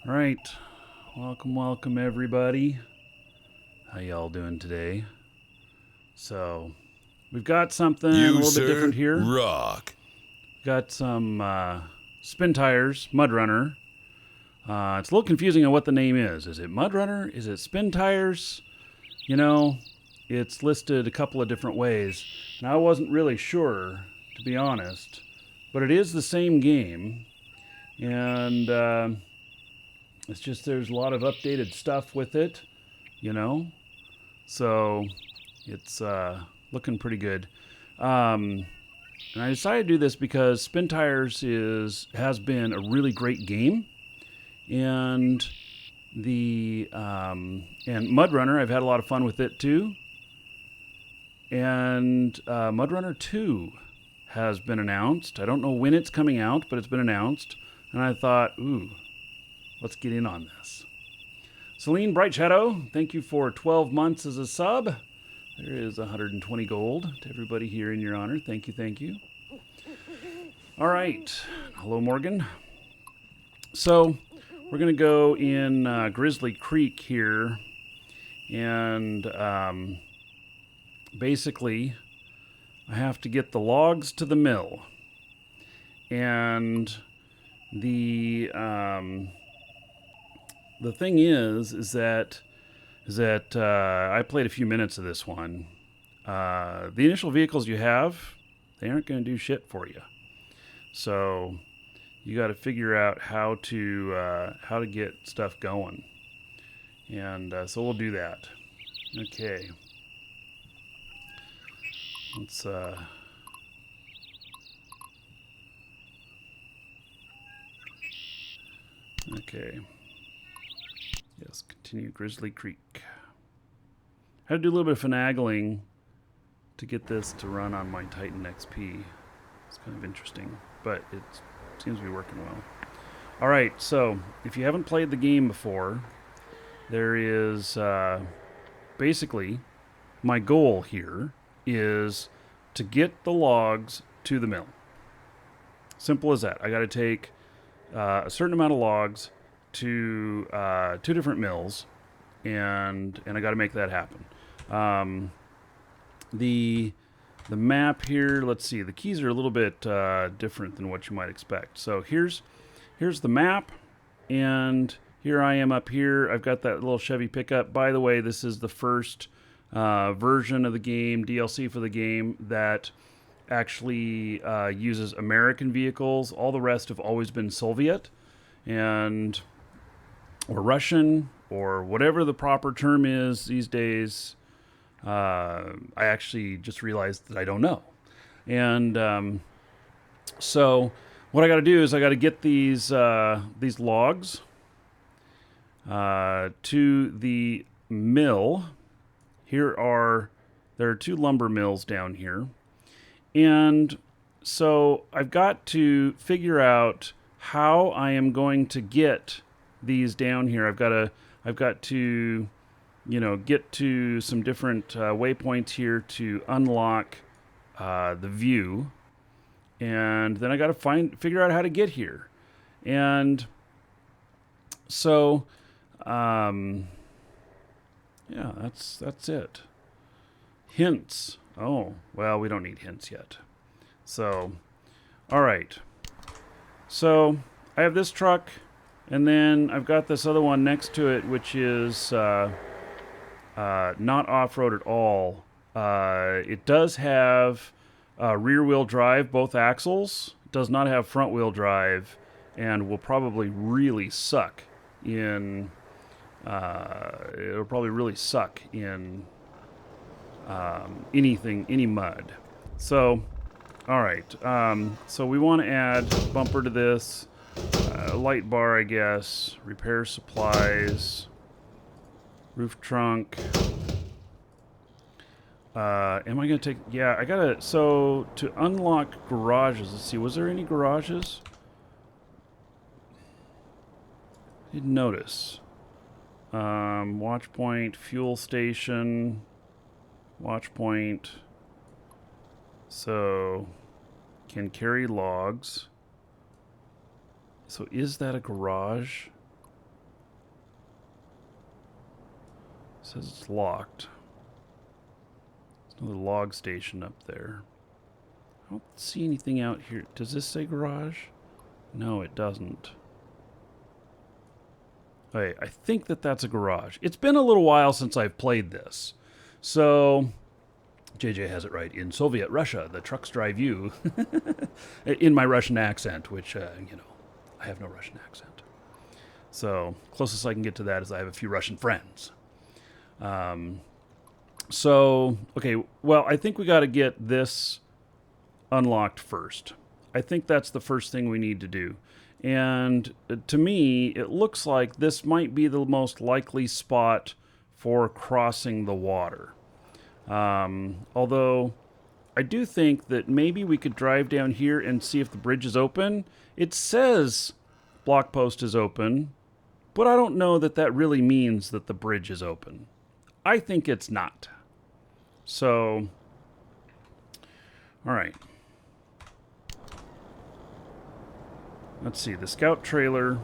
All right, welcome everybody. How y'all doing today? So, we've got something a little bit different here. Rock. Got some spin tires, Mudrunner. It's a little confusing on what the name is. Is it Mudrunner? Is it spin tires? You know, it's listed a couple of different ways. And I wasn't really sure, to be honest. But it is the same game. And it's just there's a lot of updated stuff with it, you know. So it's looking pretty good. And I decided to do this because Spin Tires has been a really great game, and and Mudrunner, I've had a lot of fun with it too. And Mudrunner 2 has been announced. I don't know when it's coming out, but it's been announced. And I thought, ooh, let's get in on this. Celine Bright Shadow, thank you for 12 months as a sub. There is 120 gold to everybody here in your honor. Thank you, thank you. All right. Hello, Morgan. So we're going to go in Grizzly Creek here. And basically, I have to get the logs to the mill. And the thing is that I played a few minutes of this one. The initial vehicles you have, they aren't going to do shit for you. So you got to figure out how to get stuff going. And so we'll do that. Okay. Let's okay. Yes, continue Grizzly Creek. I had to do a little bit of finagling to get this to run on my Titan XP. It's kind of interesting, but it seems to be working well. All right, so if you haven't played the game before, there is basically my goal here is to get the logs to the mill. Simple as that. I got to take a certain amount of logs to two different mills, and I got to make that happen. The map here, let's see, the keys are a little bit different than what you might expect. So here's the map, and here I am up here. I've got that little Chevy pickup. By the way, this is the first version of the game, DLC for the game, that actually uses American vehicles. All the rest have always been Soviet or Russian, or whatever the proper term is these days. I actually just realized that I don't know. And so what I got to do is I got to get these logs to the mill. There are two lumber mills down here. And so I've got to figure out how I am going to get these down here. I've got to, get to some different waypoints here to unlock the view, and then I got to figure out how to get here. And so, yeah, that's it. Hints. Oh, well, we don't need hints yet. So, all right. So I have this truck. And then I've got this other one next to it, which is not off-road at all. It does have rear-wheel drive, both axles. It does not have front-wheel drive, and will probably really suck in. It'll probably really suck in any mud. So, all right. So we want to add bumper to this. Light bar, I guess. Repair supplies. Roof trunk. Am I going to take... Yeah, I got to... So, to unlock garages, let's see. Was there any garages? Didn't notice. Watch point, fuel station. Watch point. So, can carry logs. So is that a garage? says it's locked. There's another log station up there. I don't see anything out here. Does this say garage? No, it doesn't. Okay, I think that's a garage. It's been a little while since I've played this. So, JJ has it right. In Soviet Russia, the trucks drive you. In my Russian accent, which, you know, I have no Russian accent. So, closest I can get to that is I have a few Russian friends. So, okay, well, I think we got to get this unlocked first. I think that's the first thing we need to do. And to me, it looks like this might be the most likely spot for crossing the water. Although, I do think that maybe we could drive down here and see if the bridge is open. It says block post is open, but I don't know that that really means that the bridge is open. I think it's not. So, all right. Let's see, the scout trailer.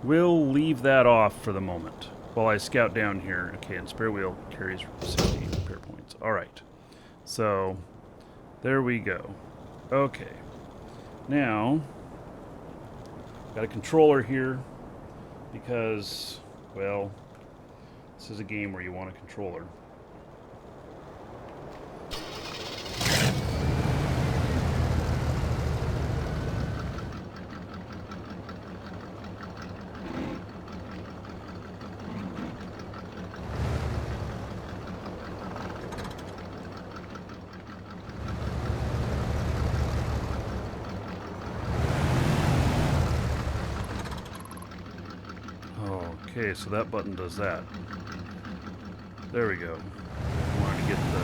We'll leave that off for the moment while I scout down here. Okay, and spare wheel carries 60 repair points. All right. So, there we go. Okay. Now, got a controller here because, well, this is a game where you want a controller. Okay, so that button does that. There we go. I wanted to get the...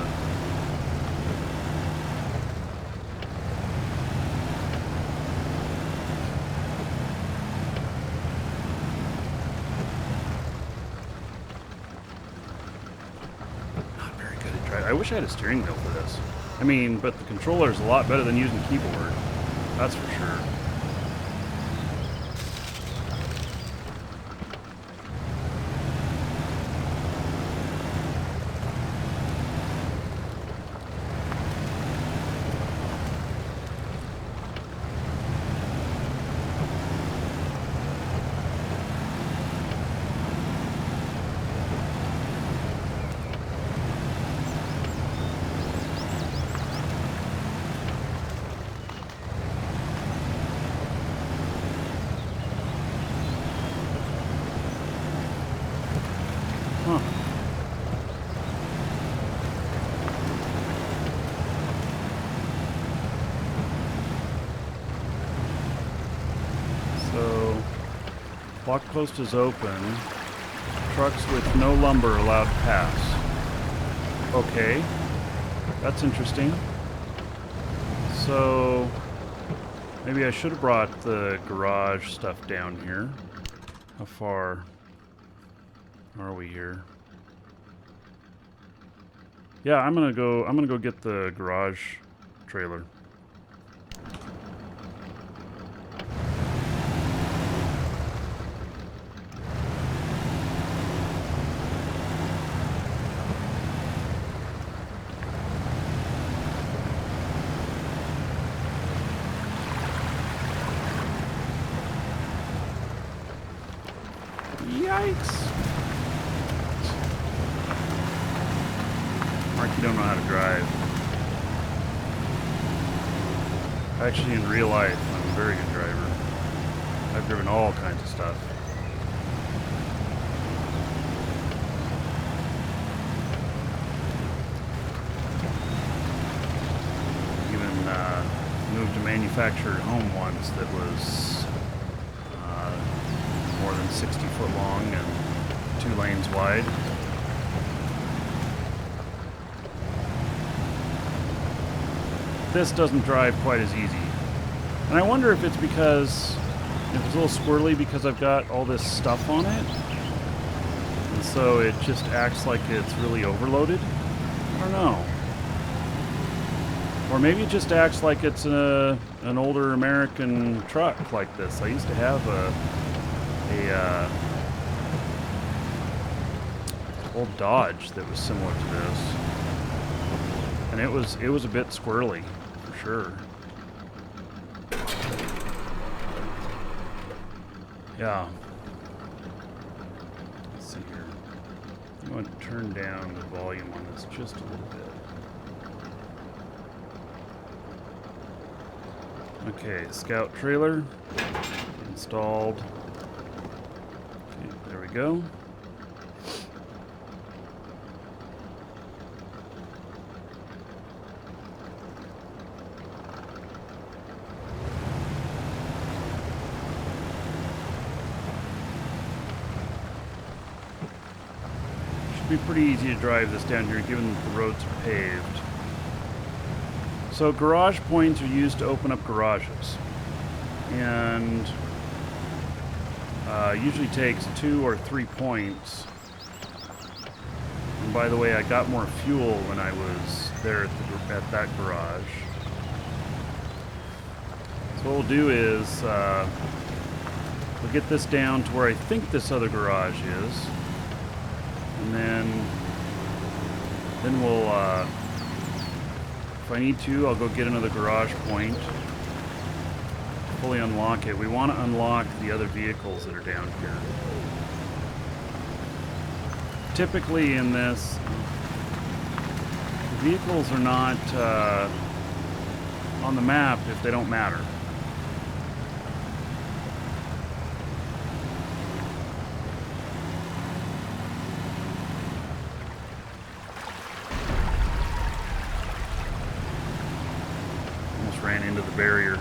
Not very good at driving. I wish I had a steering wheel for this. I mean, but the controller is a lot better than using keyboard. That's for sure. Huh. So, block post is open. Trucks with no lumber allowed to pass. Okay. That's interesting. So, maybe I should have brought the garage stuff down here. How far are we here? Yeah, I'm gonna go get the garage trailer. Yikes! Mark, you don't know how to drive. Actually, in real life, I'm a very good driver. I've driven all kinds of stuff. Even moved a manufactured home once that was more than 60 foot long and 2 lanes wide. This doesn't drive quite as easy. And I wonder if it's because it's a little squirrely because I've got all this stuff on it. And so it just acts like it's really overloaded. I don't know. Or maybe it just acts like it's an older American truck like this. I used to have a a old Dodge that was similar to this, and it was a bit squirrely for sure. Yeah. Let's see here. I'm going to turn down the volume on this just a little bit. Okay, scout trailer installed. Okay, there we go. Should be pretty easy to drive this down here given that the roads are paved. So garage points are used to open up garages, and usually takes 2 or 3 points. And by the way, I got more fuel when I was there at that garage. So what we'll do is we'll get this down to where I think this other garage is, and then we'll. If I need to, I'll go get another garage point, fully unlock it. We want to unlock the other vehicles that are down here. Typically in this, the vehicles are not on the map if they don't matter. Ran into the barrier.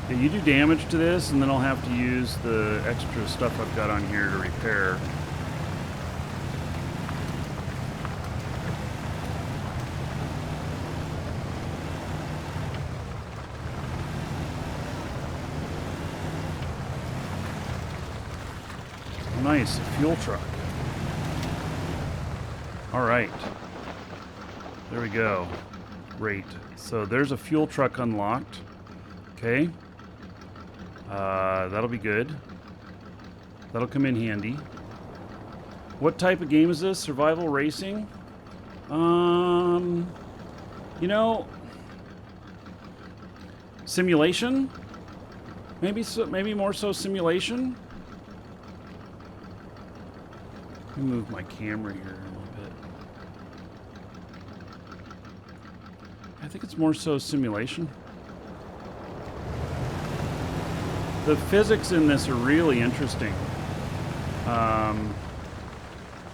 Yeah, you do damage to this, and then I'll have to use the extra stuff I've got on here to repair. Oh, nice, a fuel truck. All right, there we go. Great. So there's a fuel truck unlocked. Okay. That'll be good. That'll come in handy. What type of game is this? Survival racing? You know, simulation? Maybe more so simulation? Let me move my camera here a little bit. I think it's more so simulation. The physics in this are really interesting.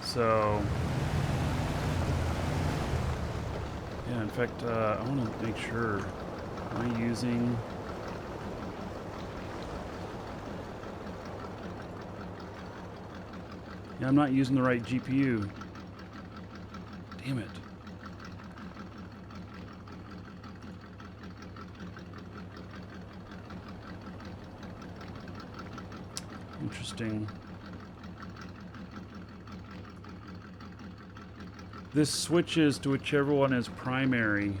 So, yeah, in fact, I want to make sure, am I using... Yeah, I'm not using the right GPU. Damn it. Interesting. This switches to whichever one is primary.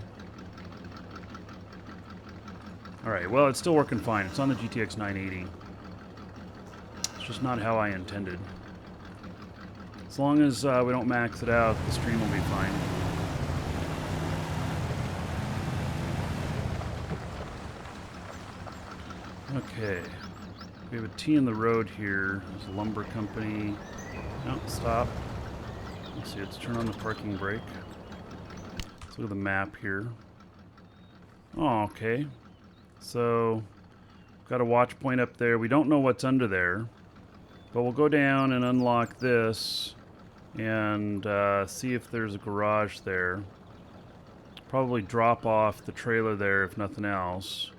Alright, well, it's still working fine. It's on the GTX 980. It's just not how I intended. As long as we don't max it out, the stream will be fine. Okay. We have a T in the road here. There's a lumber company. No, stop. Let's see, let's turn on the parking brake. Let's look at the map here. Oh, okay. So, got a watch point up there. We don't know what's under there. But we'll go down and unlock this and see if there's a garage there. Probably drop off the trailer there if nothing else.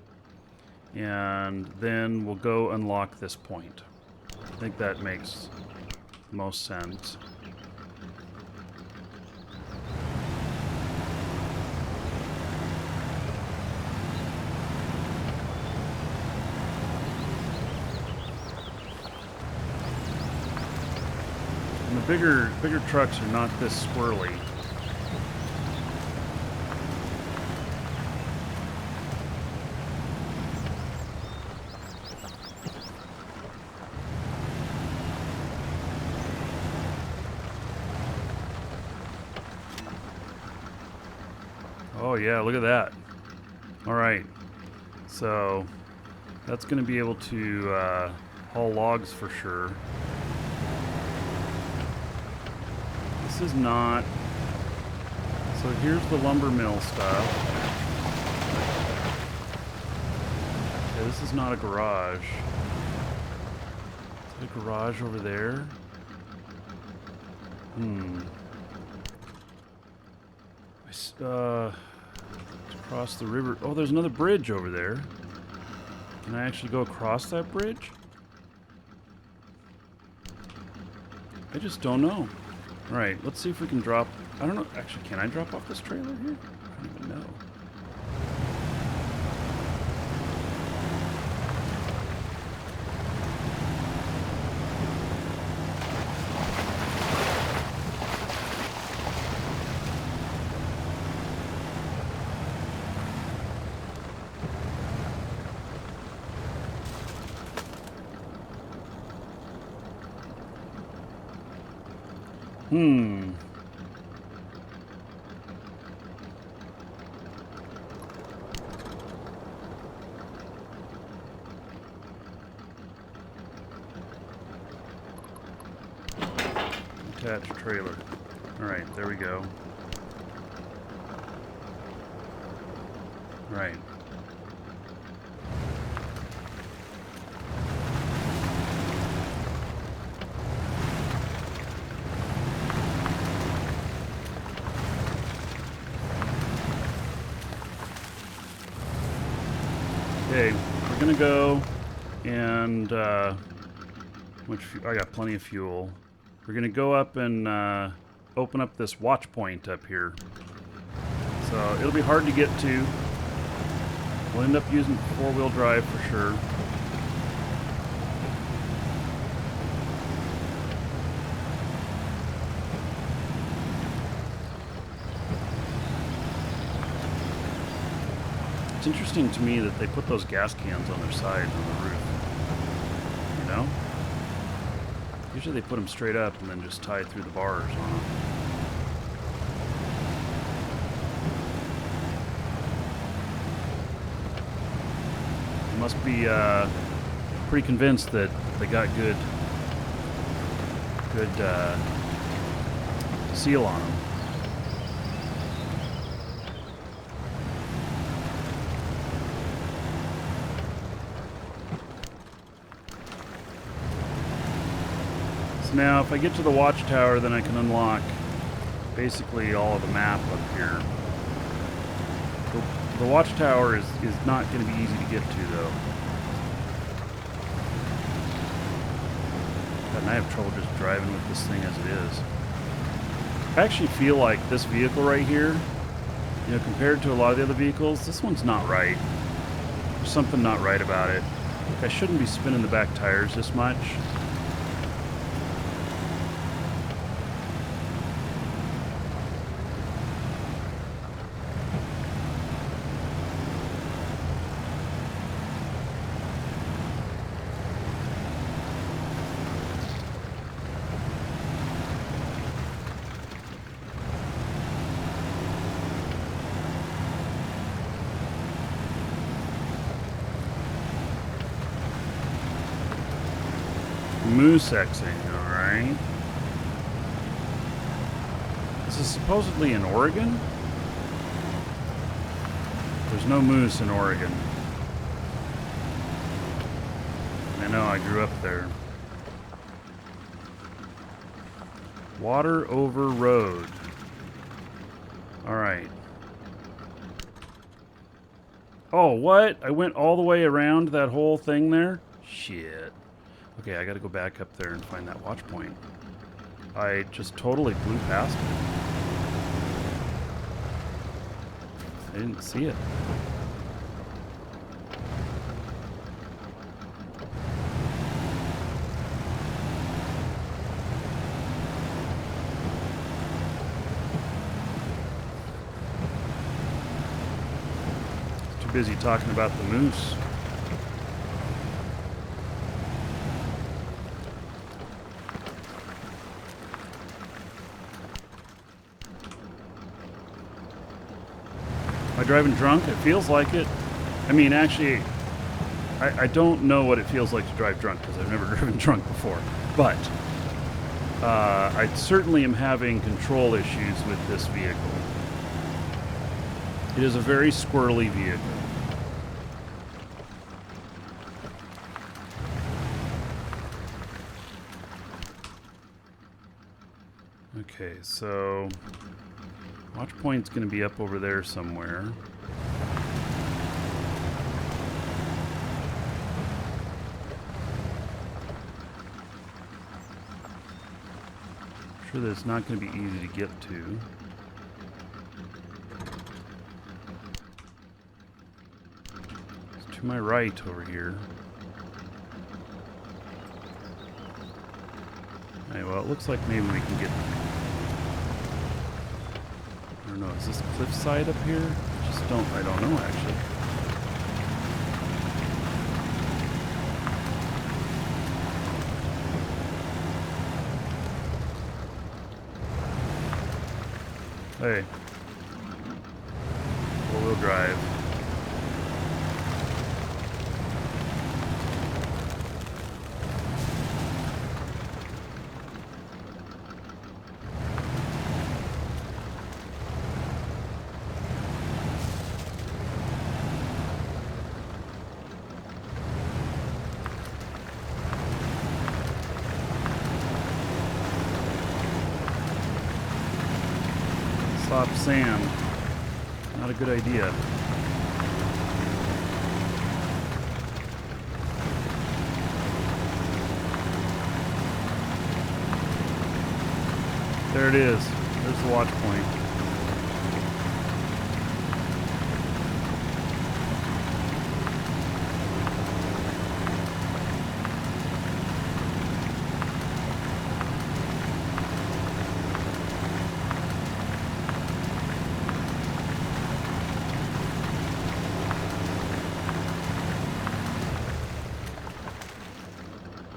And then we'll go unlock this point. I think that makes most sense. And the bigger trucks are not this squirrely. Oh yeah, look at that. All right, so that's going to be able to haul logs for sure. This is not. So here's the lumber mill stuff. Okay, this is not a garage. Is it a garage over there? Across the river. Oh, there's another bridge over there. Can I actually go across that bridge? I just don't know. All right, let's see if we can drop. I don't know. Actually, can I drop off this trailer here? I don't even know. Attach trailer. Alright, there we go. Right. Okay, we're gonna go and I got plenty of fuel. We're gonna go up and open up this watch point up here. So it'll be hard to get to. We'll end up using four-wheel drive for sure. It's interesting to me that they put those gas cans on their side on the roof. You know? Usually they put them straight up and then just tie through the bars on them. They must be pretty convinced that they got good seal on them. Now, if I get to the watchtower, then I can unlock basically all of the map up here. The watchtower is not going to be easy to get to, though. And I have trouble just driving with this thing as it is. I actually feel like this vehicle right here, you know, compared to a lot of the other vehicles, this one's not right. There's something not right about it. Like, I shouldn't be spinning the back tires this much. Moose Xing, alright. This is supposedly in Oregon? There's no moose in Oregon. I know, I grew up there. Water over road. Alright. Oh, what? I went all the way around that whole thing there? Shit. Okay, I gotta go back up there and find that watch point. I just totally blew past it. I didn't see it. Too busy talking about the moose. I driving drunk? It feels like it. I mean, actually, I don't know what it feels like to drive drunk because I've never driven drunk before. But I certainly am having control issues with this vehicle. It is a very squirrely vehicle. Okay, so watch point's going to be up over there somewhere. I'm sure that it's not going to be easy to get to. It's to my right over here. Okay, well, it looks like maybe we can get... I don't know, is this cliffside up here? I don't know, actually. Hey. Four-wheel drive. Soft sand. Not a good idea. There it is. There's the watch point.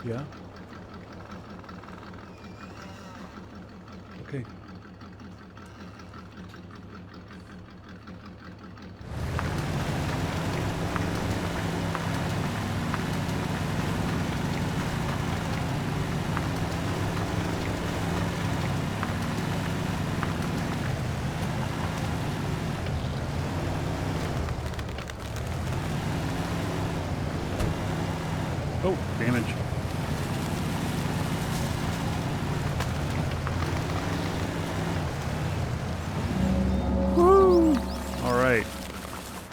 Yeah. Okay. Oh, damage.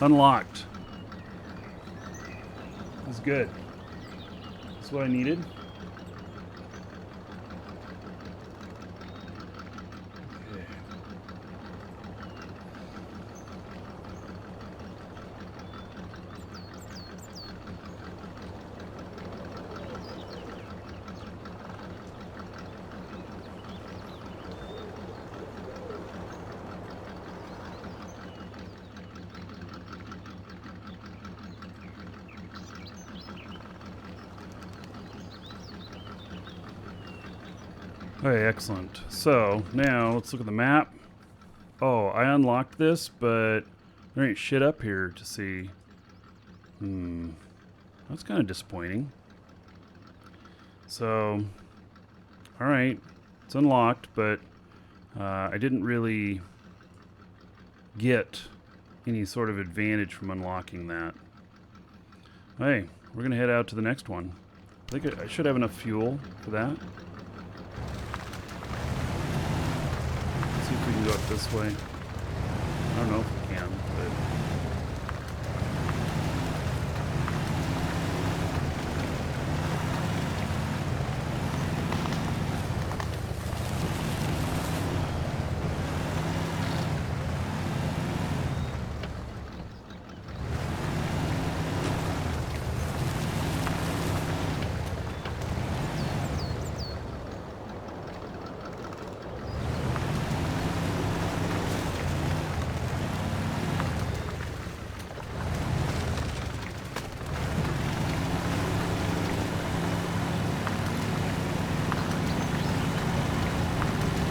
Unlocked. That's good. That's what I needed. Okay. Okay, excellent. So, now let's look at the map. Oh, I unlocked this, but there ain't shit up here to see. That's kind of disappointing. So, alright, it's unlocked, but I didn't really get any sort of advantage from unlocking that. Hey, we're going to head out to the next one. I think I should have enough fuel for that. See if we can go up this way. I don't know if we can, but...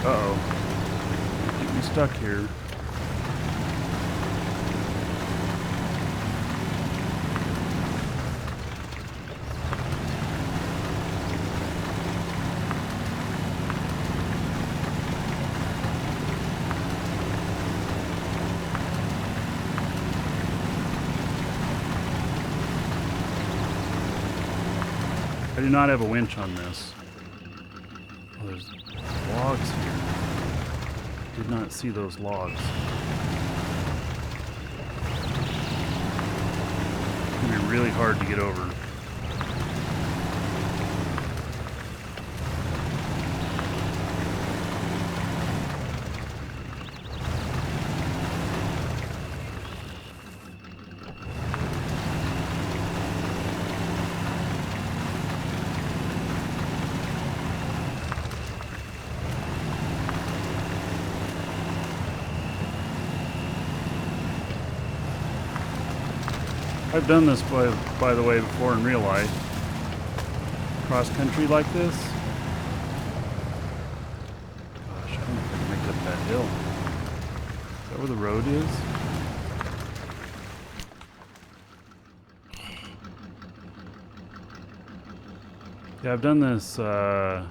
Uh-oh. Keep me stuck here. I do not have a winch on this. Oh, there's logs here. Did not see those logs. It's gonna be really hard to get over. I've done this, by the way, before in real life. Cross country like this. Gosh, I don't know if I can make it up that hill. Is that where the road is? Yeah, I've done this, just on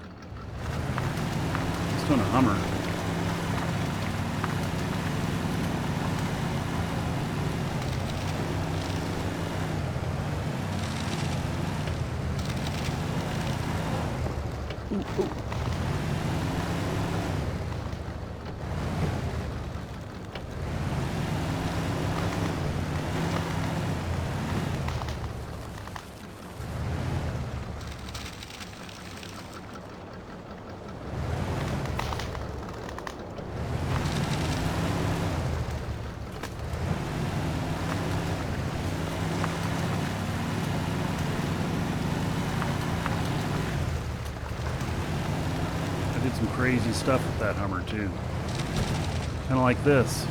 a Hummer. Ooh. Did some crazy stuff with that Hummer too. Kind of like this.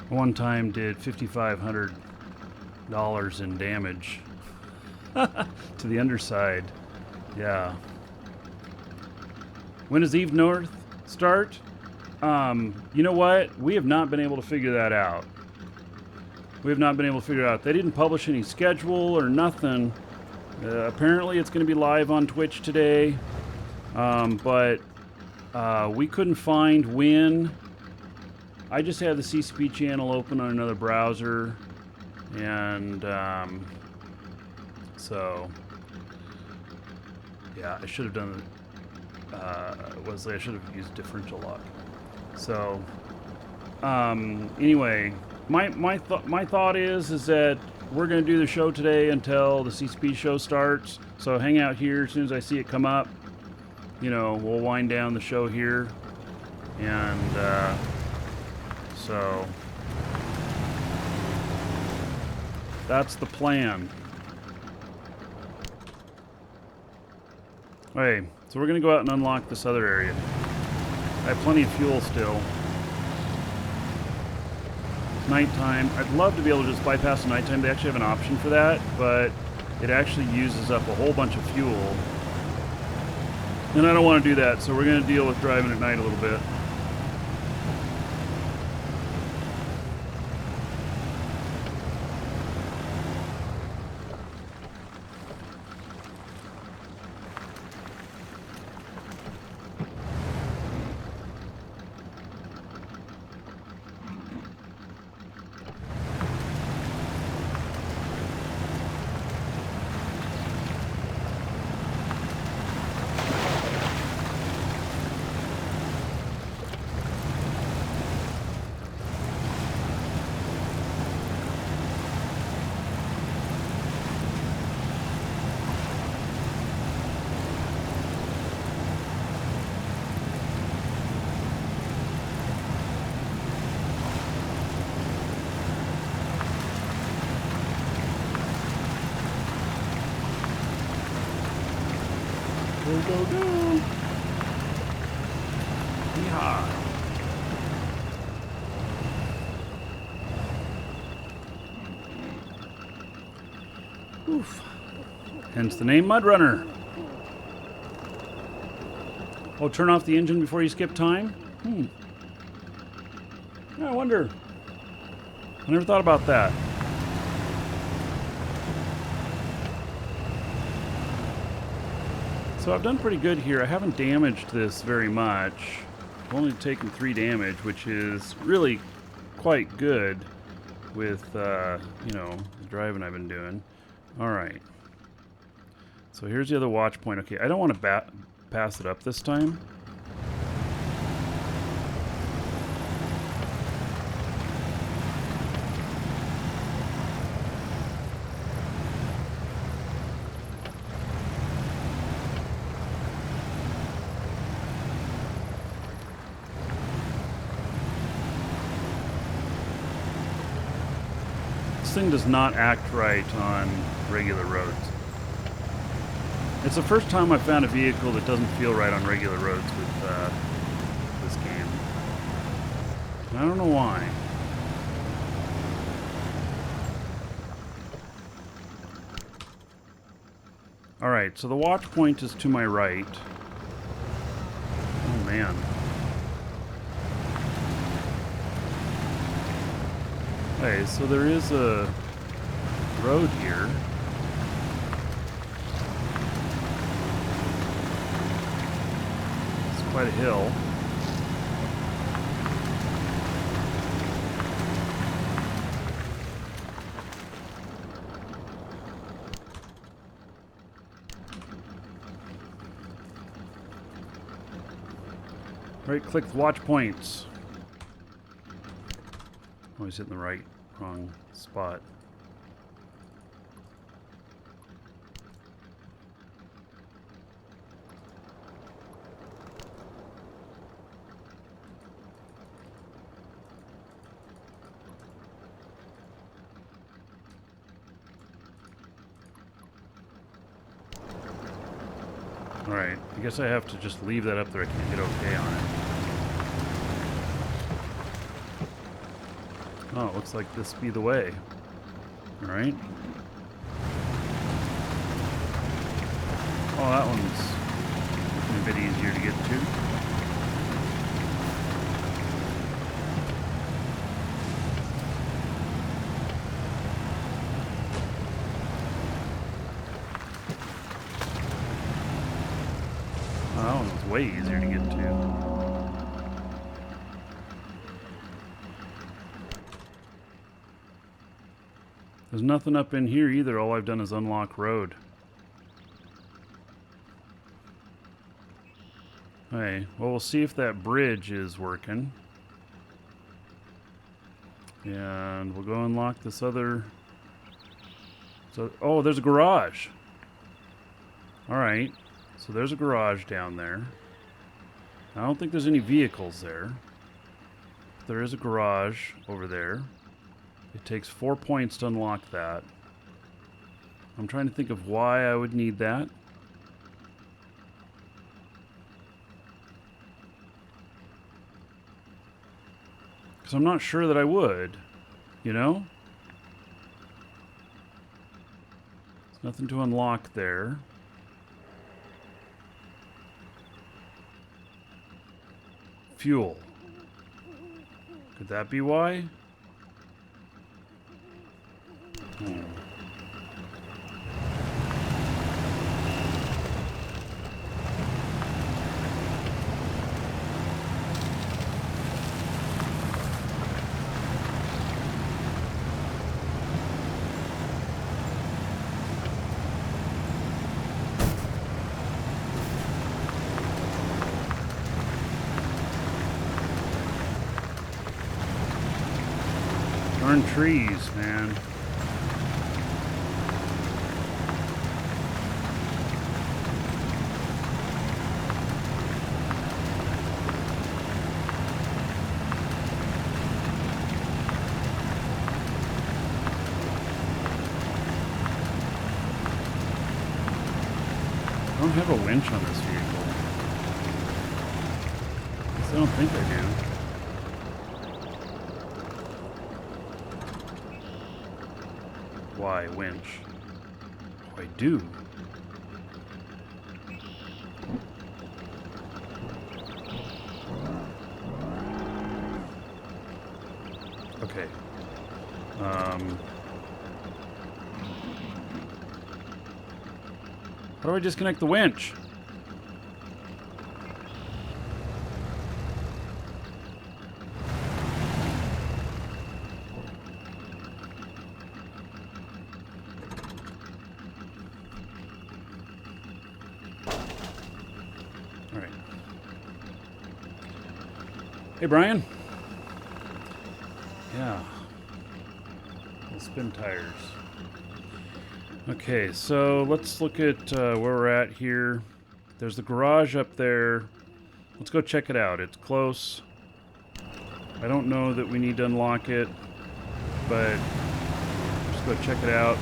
One time did $5,500 in damage to the underside. Yeah. When does Eve North start? You know what? We have not been able to figure that out. We have not been able to figure it out. They didn't publish any schedule or nothing. Apparently it's going to be live on Twitch today, but we couldn't find when. I just had the CCP channel open on another browser, and so yeah, I should have done Wesley, I should have used differential lock. So anyway, my thought is that we're going to do the show today until the CCP show starts. So hang out here as soon as I see it come up. You know, we'll wind down the show here. And so that's the plan. Okay, so we're going to go out and unlock this other area. I have plenty of fuel still. Nighttime. I'd love to be able to just bypass the nighttime. They actually have an option for that, but it actually uses up a whole bunch of fuel. And I don't want to do that, so we're going to deal with driving at night a little bit. Go. Yeehaw. Oof. Hence the name Mudrunner. Oh, turn off the engine before you skip time? Yeah, I wonder. I never thought about that. So I've done pretty good here. I haven't damaged this very much. I've only taken 3 damage, which is really quite good. with, you know, the driving I've been doing. Alright. So here's the other watch point. Okay, I don't want to pass it up this time. This thing does not act right on regular roads. It's the first time I've found a vehicle that doesn't feel right on regular roads with this game. And I don't know why. Alright, so the watch point is to my right. Oh man. Okay, so there is a road here. It's quite a hill. Right-click the watch points. Always hitting the wrong spot. Alright, I guess I have to just leave that up there. I can't get okay on it. Oh, it looks like this be the way. Alright. Oh, that one's a bit easier to get to. Oh, that one's way easier to get to. There's nothing up in here either. All I've done is unlock road. Okay, well, we'll see if that bridge is working. And we'll go unlock this other... So, oh, there's a garage. Alright, so there's a garage down there. I don't think there's any vehicles there. But there is a garage over there. It takes 4 points to unlock that. I'm trying to think of why I would need that. Because I'm not sure that I would, you know? There's nothing to unlock there. Fuel. Could that be why? Darn trees, man. I don't have a winch on this vehicle. I don't think I do. Why winch? Oh, I do. Okay. How do I disconnect the winch? Hey, Brian. Yeah. We'll spin tires. Okay, so let's look at where we're at here. There's the garage up there. Let's go check it out. It's close. I don't know that we need to unlock it, but just go check it out.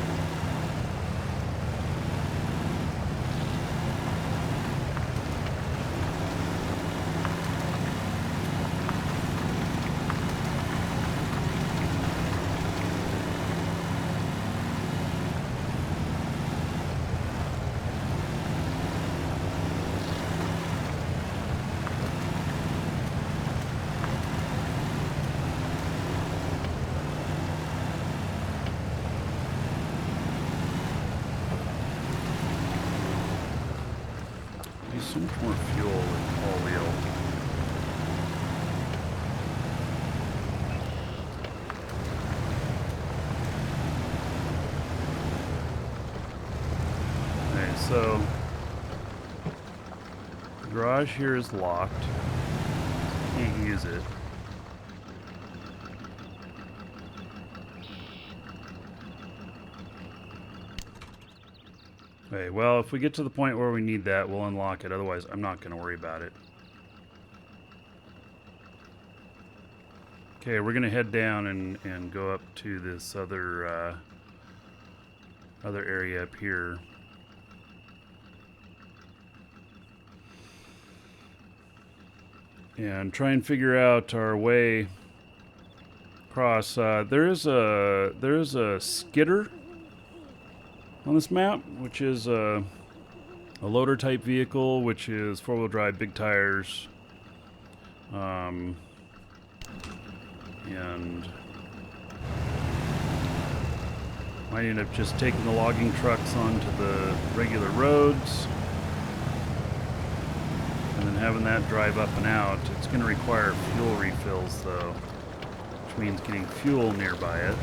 So much more fuel with all wheel. Okay, so the garage here is locked. Can't use it. Okay, well, if we get to the point where we need that, we'll unlock it. Otherwise, I'm not going to worry about it. Okay, we're going to head down and go up to this other area up here. And try and figure out our way across. There is a skidder on this map, which is a loader type vehicle, which is 4-wheel drive, big tires, and might end up just taking the logging trucks onto the regular roads and then having that drive up and out. It's going to require fuel refills though, which means getting fuel nearby it.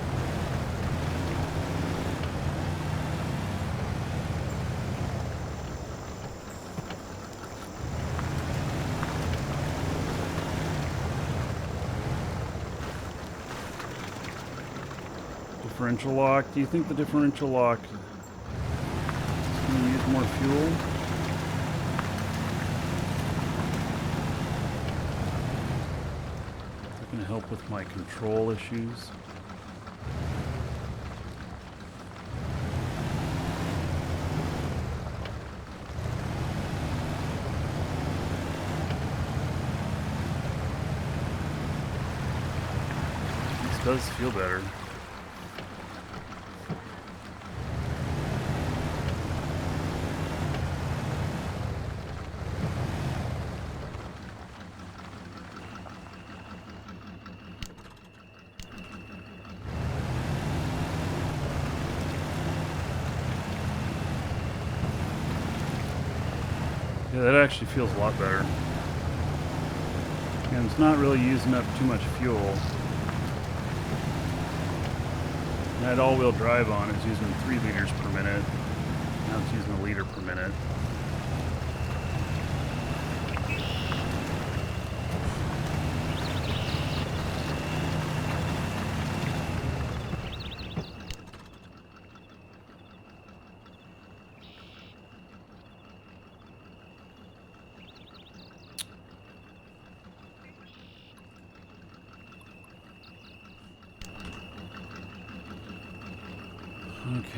Differential lock. Do you think the differential lock is going to use more fuel? Is it going to help with my control issues? This does feel better. Yeah, that actually feels a lot better. And it's not really using up too much fuel. That all-wheel drive on is using 3 liters per minute. Now it's using 1 liter per minute.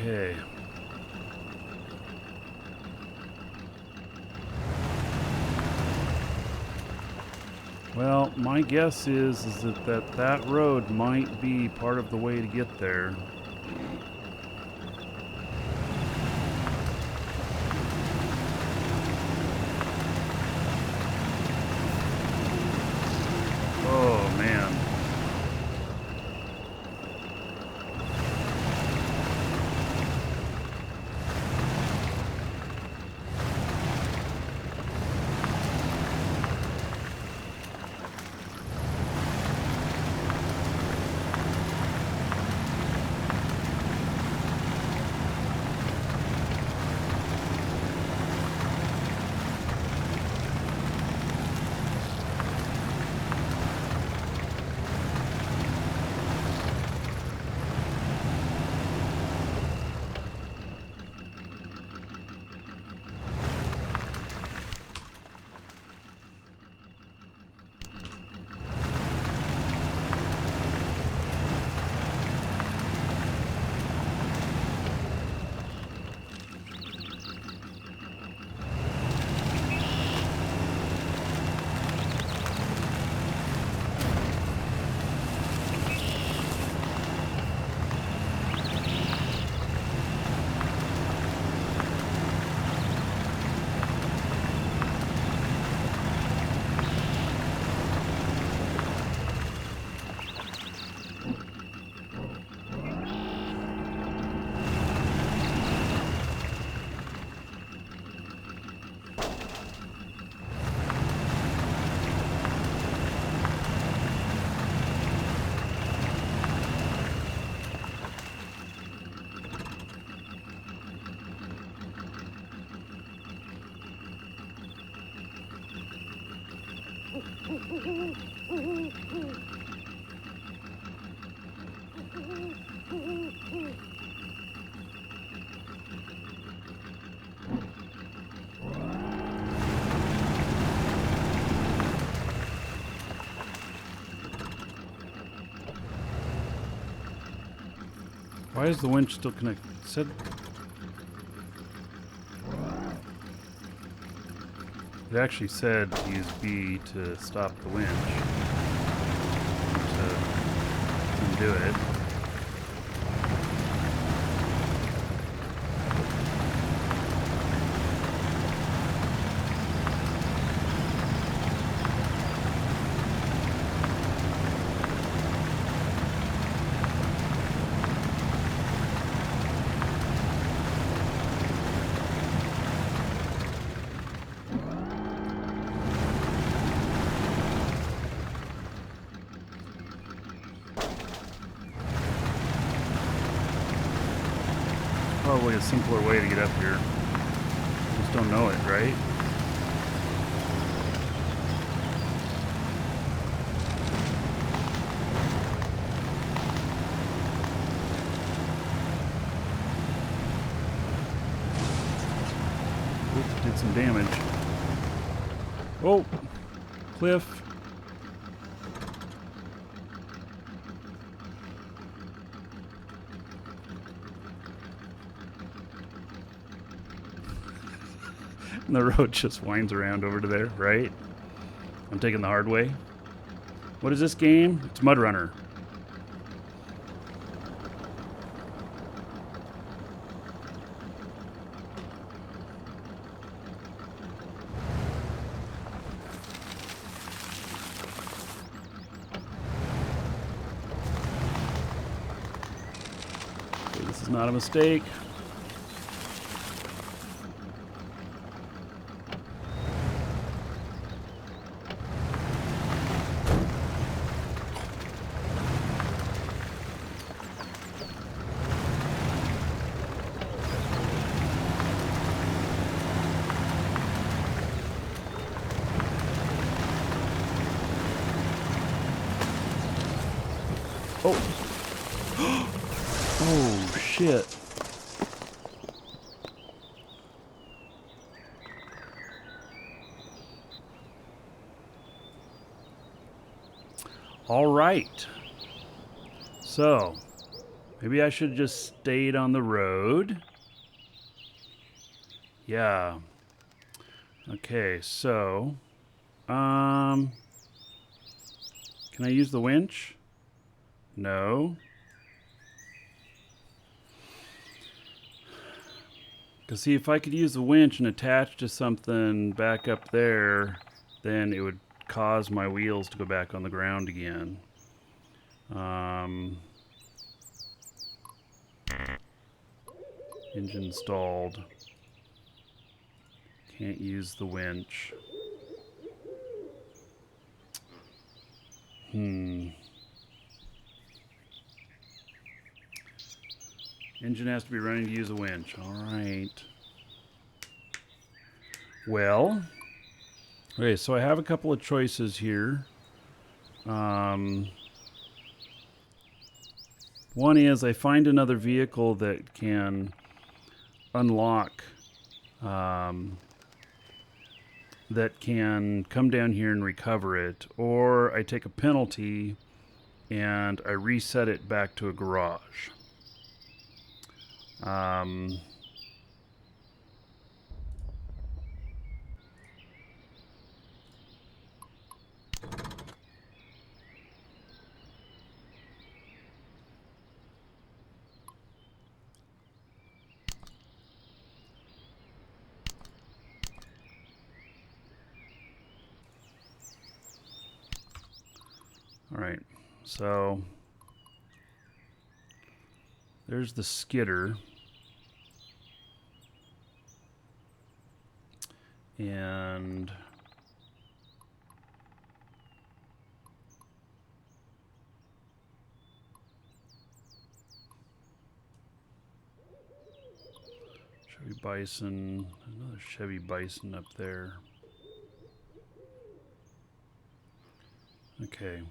Okay. Well, my guess is that road might be part of the way to get there. Oh, man. Why is the winch still connected? It said... It actually said to use B to stop the winch. To do it. Probably a simpler way to get up here. Just don't know it, right? Oops, did some damage. Oh, cliff. And the road just winds around over to there, right? I'm taking the hard way. What is this game? It's Mudrunner. Okay, this is not a mistake. Oh. Oh, shit. All right. So, maybe I should have just stayed on the road. Yeah. Okay, so, can I use the winch? No. Because see, if I could use the winch and attach to something back up there, then it would cause my wheels to go back on the ground again. Engine stalled. Can't use the winch. Engine has to be running to use a winch. All right. Well, okay, so I have a couple of choices here. One is I find another vehicle that can unlock, that can come down here and recover it, or I take a penalty and I reset it back to a garage. All right, so there's the skidder. And Chevy Bison, another Chevy Bison up there. Okay.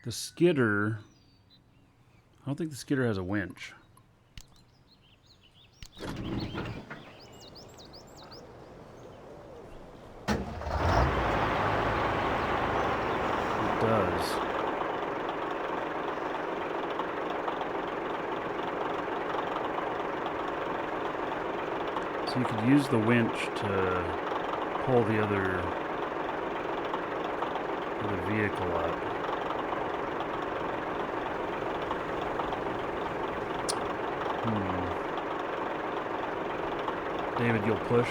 The skidder, I don't think the skidder has a winch. does. So you could use the winch to pull the other vehicle up. David, you'll push?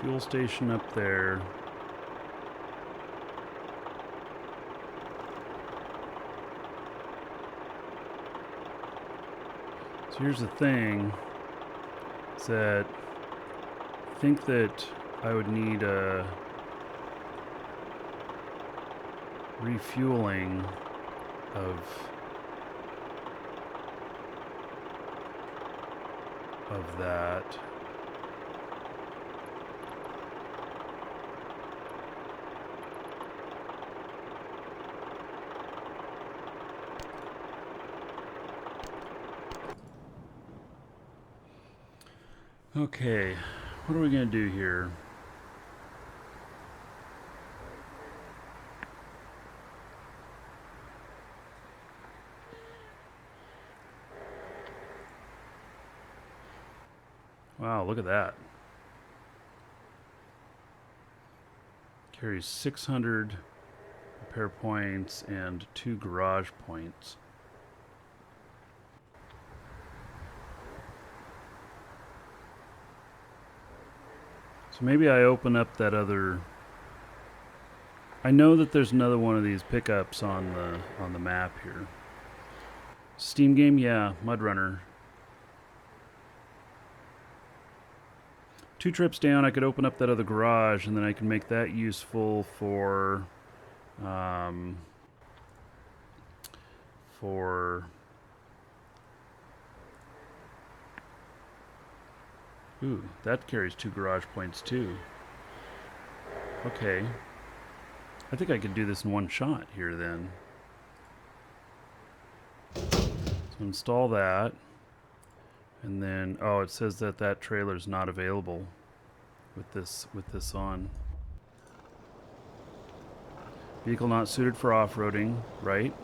Fuel station up there. So here's the thing, is that I think that I would need a refueling of that. Okay, what are we going to do here? Wow, look at that. Carries 600 repair points and 2 garage points. So maybe I open up that other... I know that there's another one of these pickups on the map here. Steam game, yeah, Mudrunner. 2 trips down, I could open up that other garage, and then I can make that useful for ooh, that carries 2 garage points too. Okay. I think I could do this in one shot here then. So install that. And then, oh, it says that that trailer is not available with this on. Vehicle not suited for off-roading, right?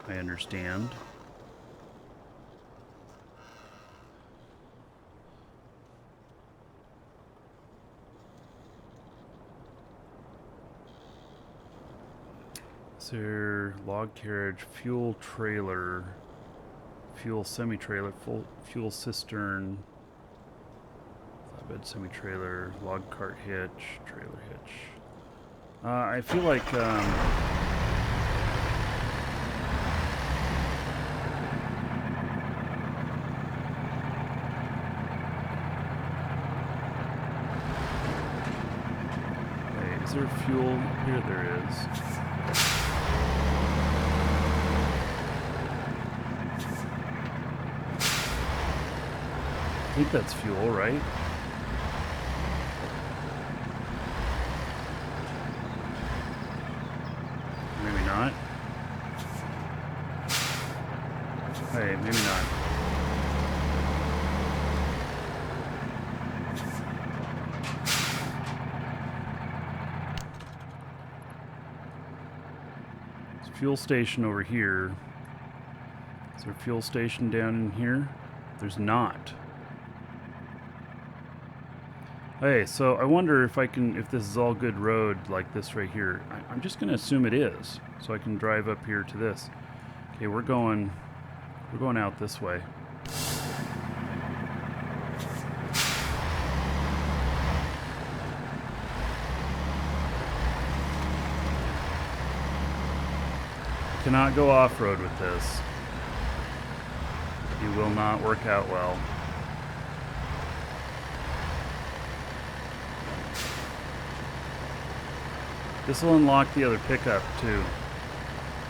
I understand. Is there log carriage, fuel trailer, fuel semi-trailer, full fuel cistern, flatbed semi-trailer, log cart hitch, trailer hitch. I feel like wait, is there fuel? Here there is. I think that's fuel, right? Maybe not. Hey, maybe not. There's a fuel station over here. Is there a fuel station down in here? There's not. Hey, so I wonder if if this is all good road like this right here. I'm just going to assume it is, so I can drive up here to this. Okay, we're going out this way. Cannot go off-road with this. You will not work out well. This will unlock the other pickup too.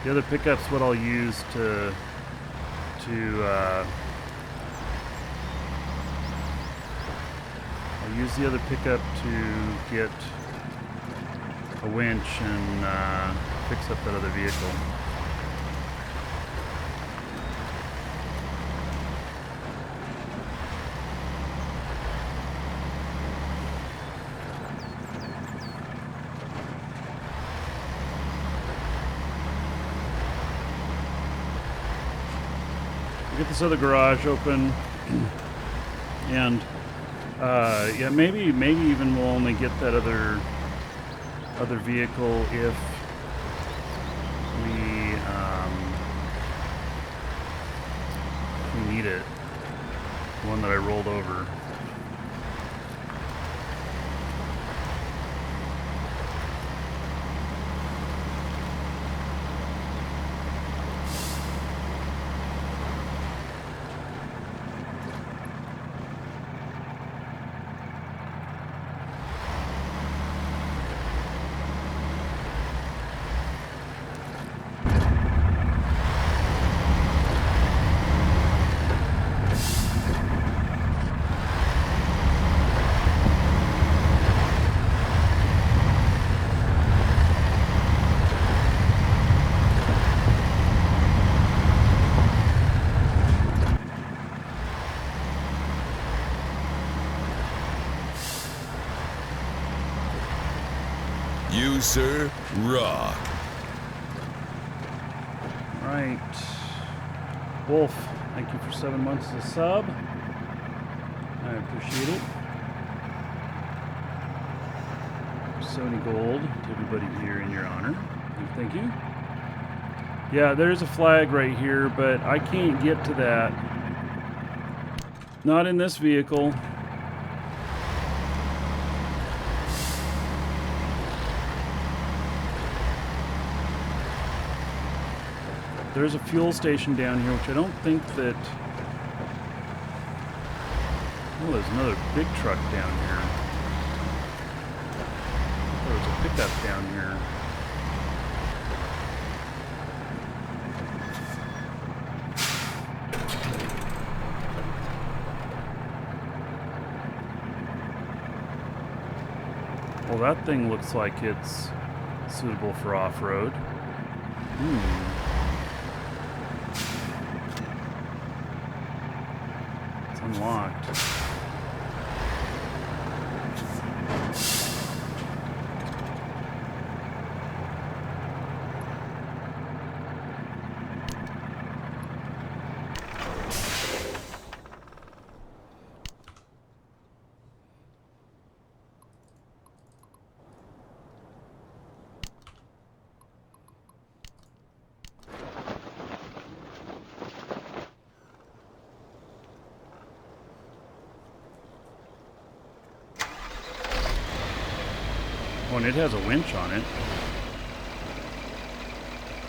The other pickup's what I'll use I'll use the other pickup to get a winch and fix up that other vehicle. Get this other garage open, and yeah, maybe even we'll only get that other vehicle if we need it. The one that I rolled over. You, sir, rock. Right. Wolf, thank you for 7 months as a sub. I appreciate it. 70 gold to everybody here in your honor. Thank you. Yeah, there's a flag right here, but I can't get to that. Not in this vehicle. There's a fuel station down here, which I don't think that... Oh, there's another big truck down here. There was a pickup down here. Well, that thing looks like it's suitable for off-road. Unlocked. Oh, and it has a winch on it.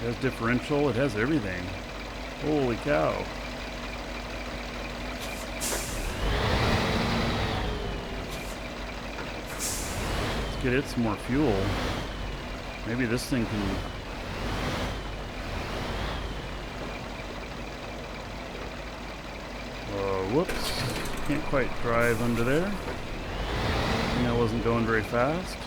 It has differential. It has everything. Holy cow. Let's get it some more fuel. Maybe this thing can... Whoops. Can't quite drive under there. I think I wasn't going very fast.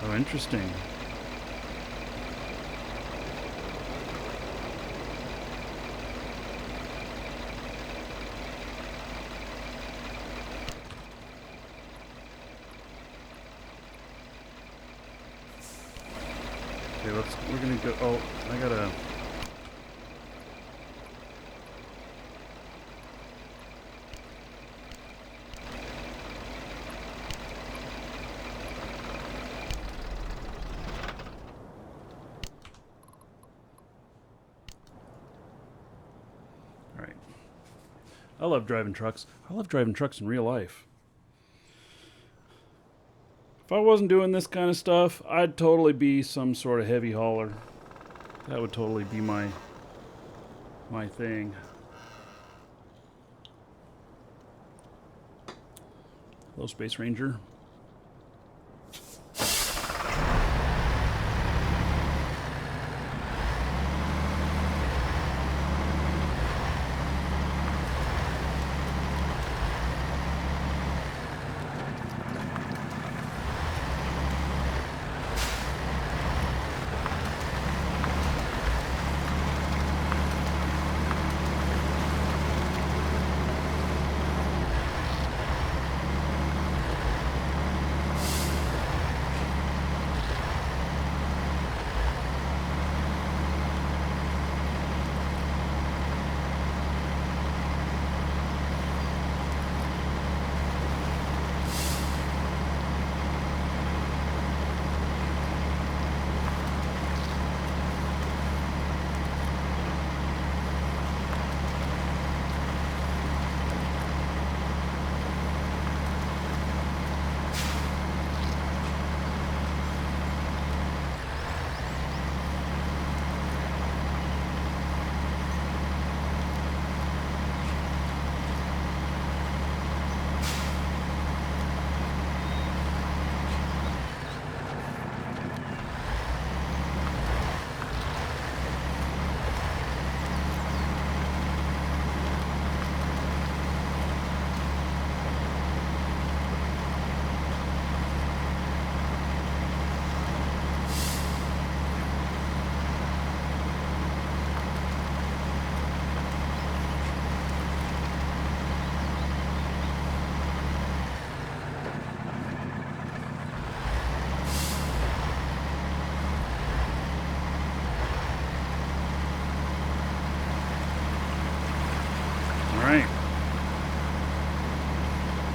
Oh, interesting. Okay, we're gonna go, oh, I gotta... Alright. I love driving trucks. I love driving trucks in real life. If I wasn't doing this kind of stuff, I'd totally be some sort of heavy hauler. That would totally be my thing. Hello, Space Ranger.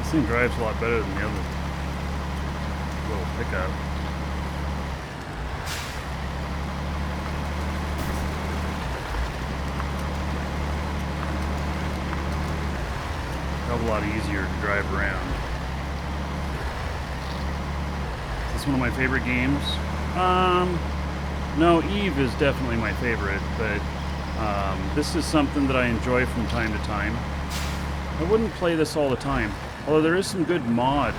This thing drives a lot better than the other little pickup. A lot easier to drive around. Is this one of my favorite games? No, Eve is definitely my favorite, but this is something that I enjoy from time to time. I wouldn't play this all the time, although there is some good mod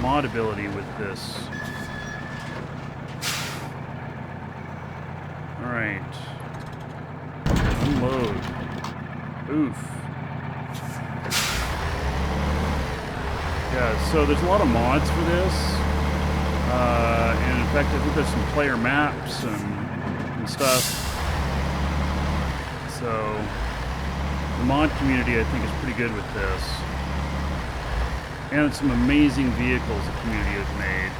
ability with this. All right, unload. Oof. Yeah, so there's a lot of mods for this. And in fact, I think there's some player maps and stuff. So the mod community, I think, is pretty good with this. And some amazing vehicles the community has made.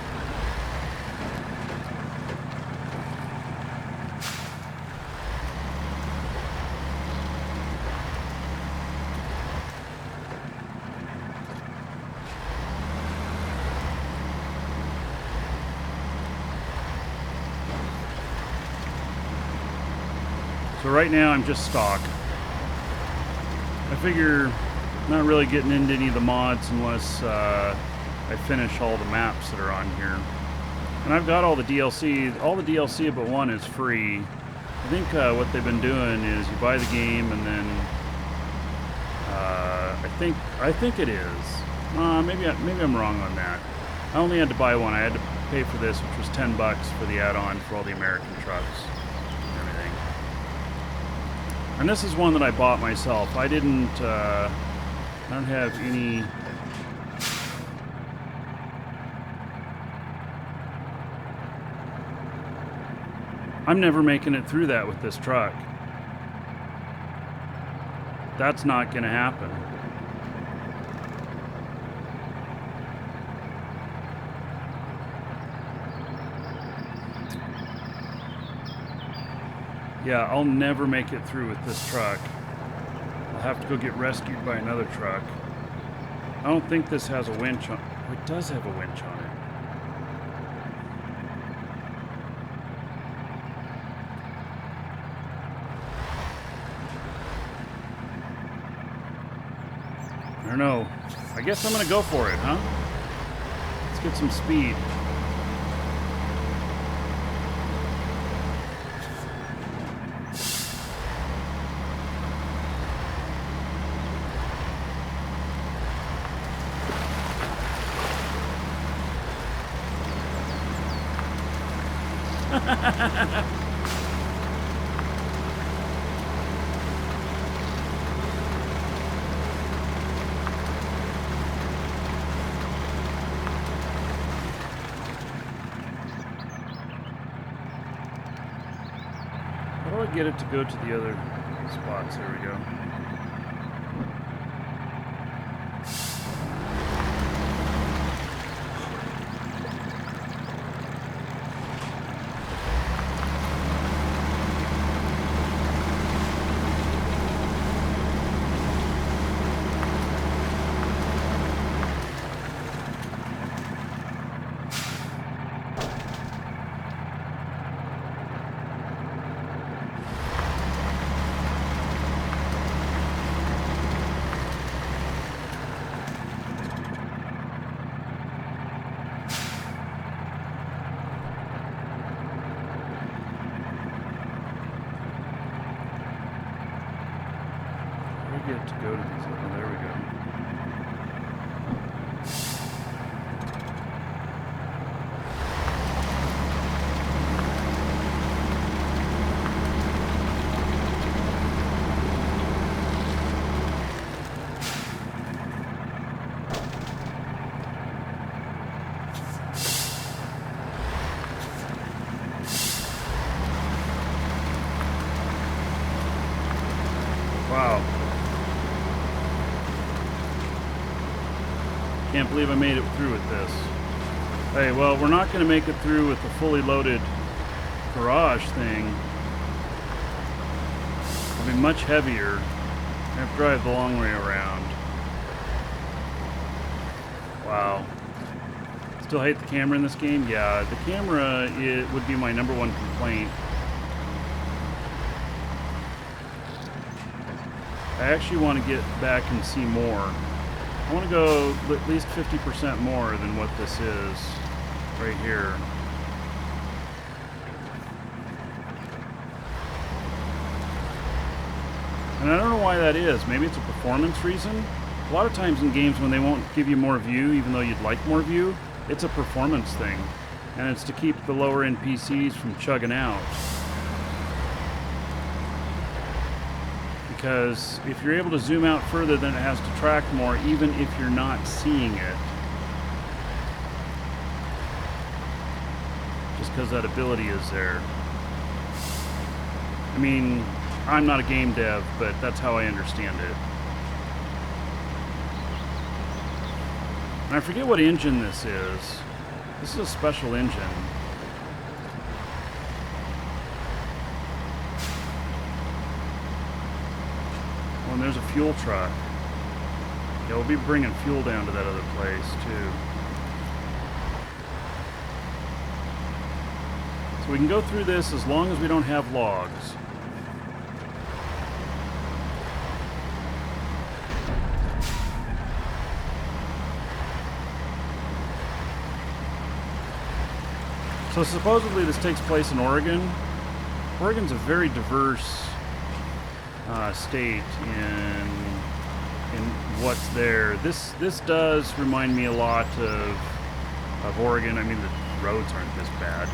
So right now I'm just stock. I figure not really getting into any of the mods unless I finish all the maps that are on here. And I've got all the DLC. All the DLC but one is free. I think what they've been doing is you buy the game and then I think it is. Maybe I'm wrong on that. I only had to buy one. I had to pay for this, which was $10 for the add-on for all the American trucks. And this is one that I bought myself. I don't have any... I'm never making it through that with this truck. That's not going to happen. Yeah, I'll never make it through with this truck. I'll have to go get rescued by another truck. I don't think this has a winch on... Oh, it does have a winch on it. I don't know. I guess I'm gonna go for it, huh? Let's get some speed. How do I get it to go to the other spots? There we go. Get to go to these. Oh, there we go. Wow. Can't believe I made it through with this. Hey, well, we're not going to make it through with the fully loaded garage thing. It'll be much heavier. I have to drive the long way around. Wow. Still hate the camera in this game? Yeah, the camera would be my number one complaint. I actually want to get back and see more. I want to go at least 50% more than what this is right here. And I don't know why that is. Maybe it's a performance reason. A lot of times in games when they won't give you more view, even though you'd like more view, it's a performance thing. And it's to keep the lower end PCs from chugging out. Because if you're able to zoom out further, then it has to track more, even if you're not seeing it. Just because that ability is there. I mean, I'm not a game dev, but that's how I understand it. And I forget what engine this is. This is a special engine. Oh, and there's a fuel truck. Yeah, we'll be bringing fuel down to that other place, too. So we can go through this as long as we don't have logs. So supposedly this takes place in Oregon. Oregon's a very diverse state in what's there. This does remind me a lot of Oregon. I mean, the roads aren't this bad.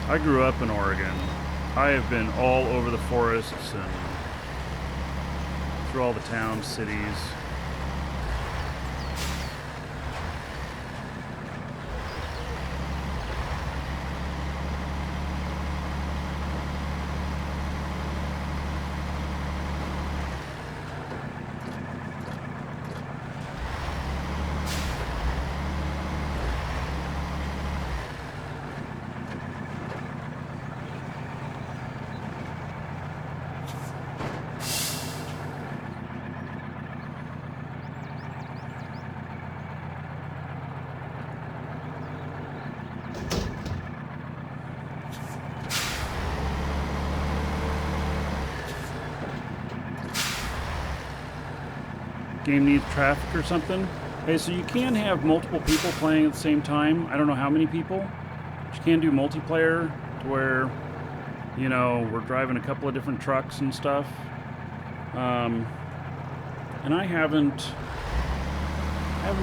I grew up in Oregon. I have been all over the forests and through all the towns, cities. Game needs traffic or something. Okay, so you can have multiple people playing at the same time. I don't know how many people. But you can do multiplayer to where, you know, we're driving a couple of different trucks and stuff. And I haven't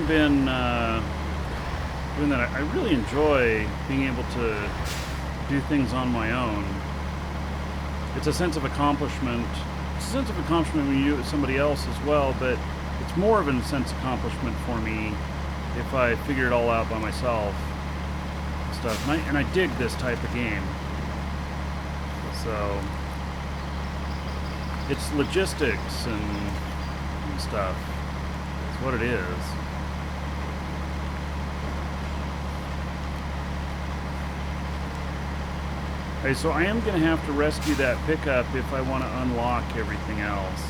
been doing that. I really enjoy being able to do things on my own. It's a sense of accomplishment. It's a sense of accomplishment when you do it with somebody else as well, but it's more of a sense of accomplishment for me if I figure it all out by myself and stuff. And I dig this type of game. So it's logistics and stuff. It's what it is. Okay, so I am going to have to rescue that pickup if I want to unlock everything else.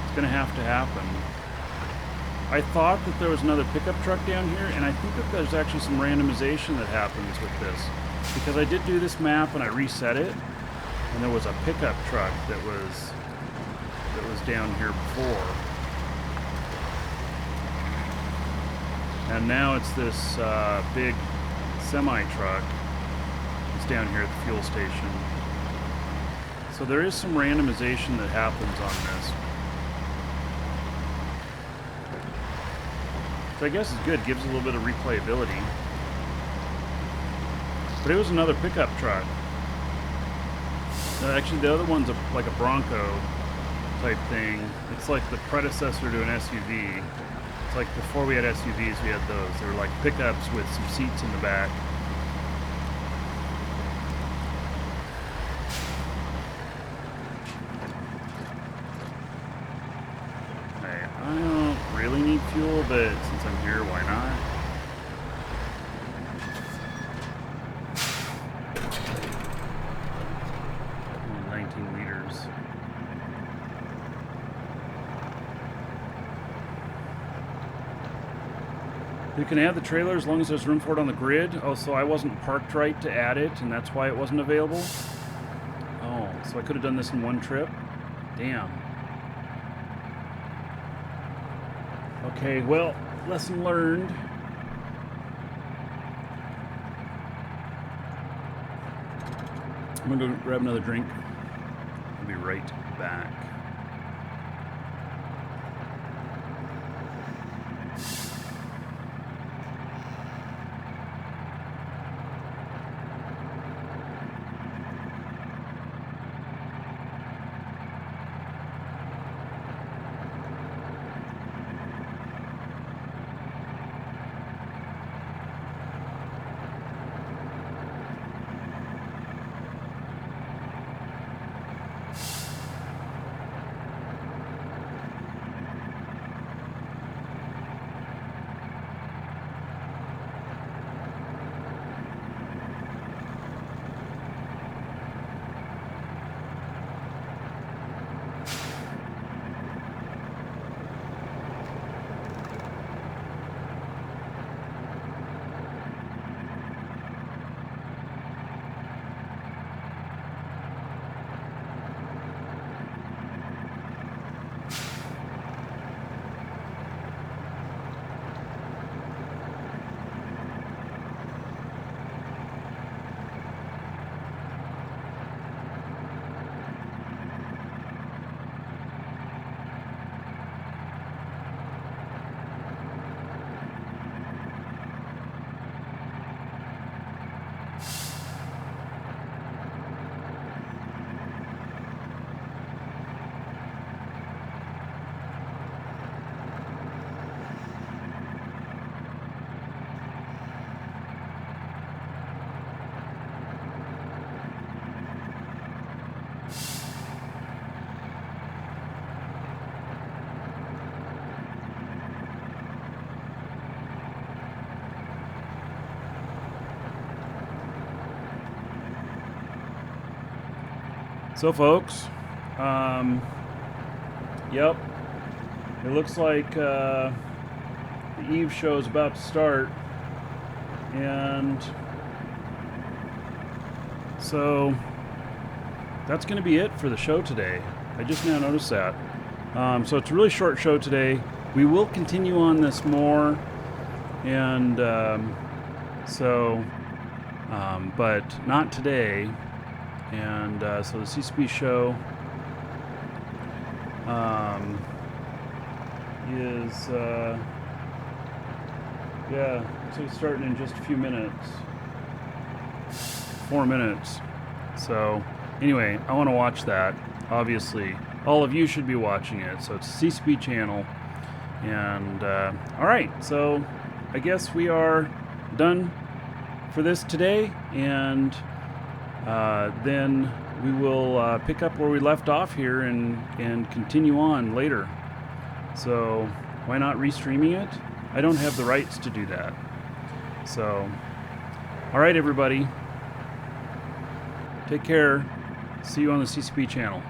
It's going to have to happen. I thought that there was another pickup truck down here, and I think that there's actually some randomization that happens with this. Because I did do this map and I reset it, and there was a pickup truck that was down here before. And now it's this big semi-truck that's down here at the fuel station. So there is some randomization that happens on this. So I guess it's good, gives a little bit of replayability. But it was another pickup truck. Actually, the other one's like a Bronco type thing. It's like the predecessor to an SUV. It's like before we had SUVs, we had those. They were like pickups with some seats in the back. I don't really need fuel, but since I'm here, why not? Oh, 19 liters. We can add the trailer as long as there's room for it on the grid. Oh, so I wasn't parked right to add it, and that's why it wasn't available? Oh, so I could have done this in one trip? Damn. Okay, well, lesson learned. I'm gonna go grab another drink. I'll be right back. So folks, yep, it looks like the Eve show is about to start, and so that's going to be it for the show today. I just now noticed that. So it's a really short show today. We will continue on this more, and but not today. And so the CCP show is, yeah, so it's starting in just a few minutes. 4 minutes. So anyway, I want to watch that. Obviously, all of you should be watching it. So it's a CCP channel. And all right, so I guess we are done for this today. And then we will pick up where we left off here and continue on later. So why not restreaming it? I don't have the rights to do that. So, all right, everybody. Take care. See you on the CCP channel.